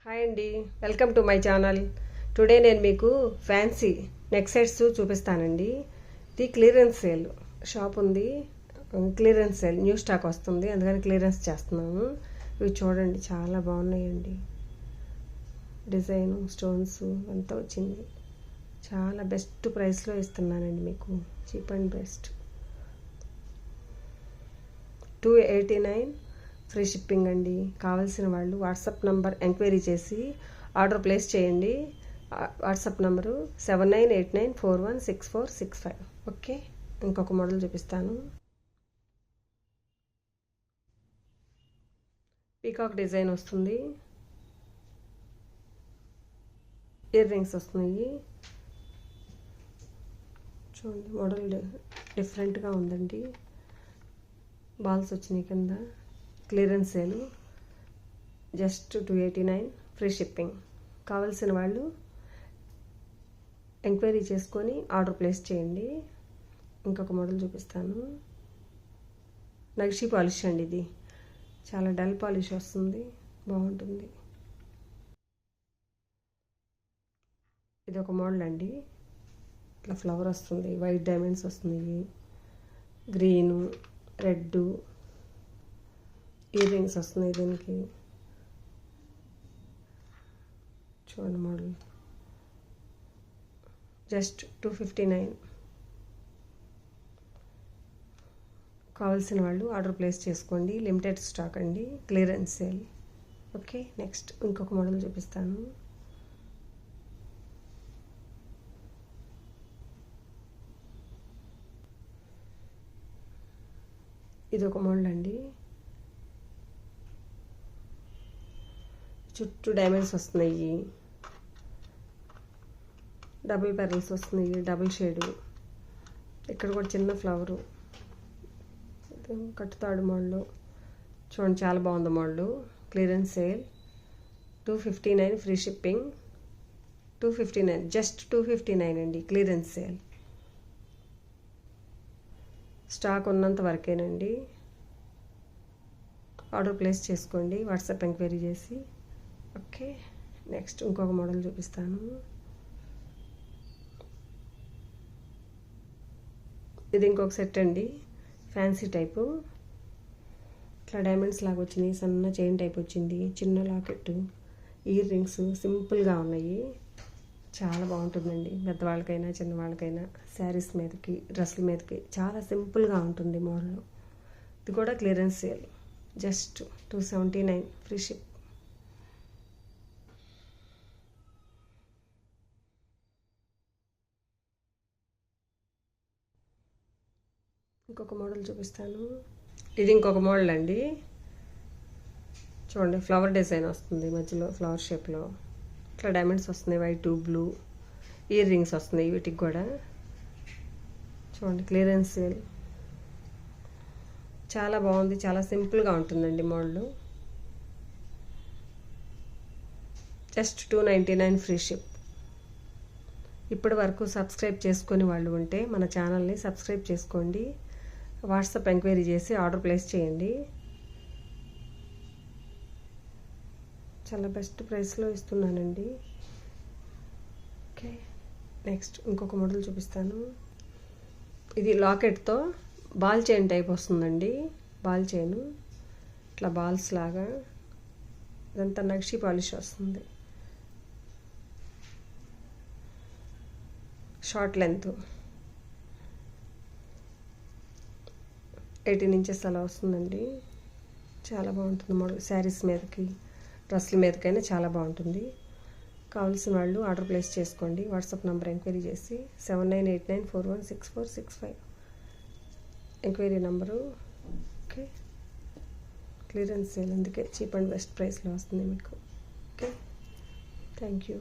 Hi అండి, welcome to my channel. Today నేను మీకు ఫ్యాన్సీ నెక్ సెట్స్ చూపిస్తానండి. ఇది క్లియరెన్స్ సేల్ షాప్ ఉంది. క్లియరెన్స్ సేల్ న్యూ స్టాక్ వస్తుంది, అందుకని క్లియరెన్స్ చేస్తున్నాము. ఇవి చూడండి, చాలా బాగున్నాయండి. డిజైను, స్టోన్స్ అంతా వచ్చింది. చాలా బెస్ట్ ప్రైస్లో ఇస్తున్నానండి మీకు, cheap and best. 289 free shipping అండి. కావాల్సిన వాళ్ళు వాట్సాప్ నంబర్ ఎంక్వైరీ చేసి ఆర్డర్ ప్లేస్ చేయండి. WhatsApp number 7989416465. ఓకే, ఇంకొక మోడల్ చూపిస్తాను. పీకాక్ డిజైన్ వస్తుంది, ఇయర్ రింగ్స్ వస్తున్నాయి. చూడండి, మోడల్ డిఫరెంట్గా ఉందండి. బాల్స్ వచ్చినాయి కింద. Clearance sale, just 289 free shipping. కావాల్సిన వాళ్ళు ఎంక్వైరీ చేసుకొని ఆర్డర్ ప్లేస్ చేయండి. ఇంకొక మోడల్ చూపిస్తాను. నక్షి పాలిష్ అండి, ఇది చాలా డల్ పాలిష్ వస్తుంది, బాగుంటుంది. ఇది ఒక మోడల్ అండి, ఇట్లా ఫ్లవర్ వస్తుంది, వైట్ డైమండ్స్ వస్తున్నాయి, గ్రీను, రెడ్ ఇయర్ రింగ్స్ వస్తున్నాయి దీనికి. చూడండి మోడల్, జస్ట్ 259. కావాల్సిన వాళ్ళు ఆర్డర్ ప్లేస్ చేసుకోండి. లిమిటెడ్ స్టాక్ అండి, క్లియరెన్స్ సేల్. ఓకే, నెక్స్ట్ ఇంకొక మోడల్ చూపిస్తాను. ఇది ఒక మోడల్ అండి, చుట్టూ డైమండ్స్ వస్తున్నాయి, డబుల్ పెరల్స్ వస్తున్నాయి, డబుల్ షేడు. ఇక్కడ కూడా చిన్న ఫ్లవరు, కట్టుతాడు మోడల్. చూడండి, చాలా బాగుంది model. Clearance sale 259 free shipping. 259, just 259 అండి, క్లియరెన్స్ సేల్. స్టాక్ ఉన్నంత వరకేనండి. ఆర్డర్ ప్లేస్ చేసుకోండి వాట్సాప్ ఎంక్వైరీ చేసి. ఓకే, నెక్స్ట్ ఇంకొక మోడల్ చూపిస్తాను. ఇది ఇంకొక సెట్ అండి, ఫ్యాన్సీ టైపు. ఇట్లా డైమండ్స్ లాగా వచ్చినాయి, సన్న చైన్ టైప్ వచ్చింది, చిన్న లాకెట్, ఇయర్ రింగ్స్ సింపుల్గా ఉన్నాయి. చాలా బాగుంటుందండి, పెద్దవాళ్ళకైనా చిన్నవాళ్ళకైనా, శారీస్ మీదకి, డ్రెస్సుల మీదకి చాలా సింపుల్గా ఉంటుంది మోడల్. ఇది కూడా clearance sale, just 279 free ship. ఇంకొక మోడల్ చూపిస్తాను. ఇది ఇంకొక మోడల్ అండి. చూడండి, ఫ్లవర్ డిజైన్ వస్తుంది, మధ్యలో ఫ్లవర్ షేప్లో. ఇట్లా డైమండ్స్ వస్తున్నాయి, వైట్, బ్లూ. ఇయర్ రింగ్స్ వస్తున్నాయి వీటికి కూడా. చూడండి, క్లియరెన్స్ సేల్. చాలా బాగుంది, చాలా సింపుల్గా ఉంటుందండి మోడల్. Just 299 free ship. ఇప్పటి వరకు సబ్స్క్రైబ్ చేసుకొని వాళ్ళు ఉంటే మన ఛానల్ని సబ్స్క్రైబ్ చేసుకోండి. వాట్సాప్ ఎంక్వైరీ చేసి ఆర్డర్ ప్లేస్ చేయండి. చాలా బెస్ట్ ప్రైస్లో ఇస్తున్నానండి. ఓకే, నెక్స్ట్ ఇంకొక మోడల్ చూపిస్తాను. ఇది లాకెట్తో బాల్ చైన్ టైప్ వస్తుందండి. బాల్ చైను ఇట్లా బాల్స్ లాగా, ఇదంతా నక్షి పాలిష్ వస్తుంది. షార్ట్ లెంత్ 18 ఇంచెస్ అలా వస్తుందండి. చాలా బాగుంటుంది మోడల్. శారీస్ మీదకి, డ్రెస్సుల మీదకైనా చాలా బాగుంటుంది. కావాల్సిన వాళ్ళు ఆర్డర్ ప్లేస్ చేసుకోండి. వాట్సాప్ నెంబర్ ఎంక్వైరీ చేసి 7989416465 enquiry number. Okay, clearance sale, అందుకే చీప్ అండ్ బెస్ట్ ప్రైస్లో వస్తుంది మీకు. Okay, thank you.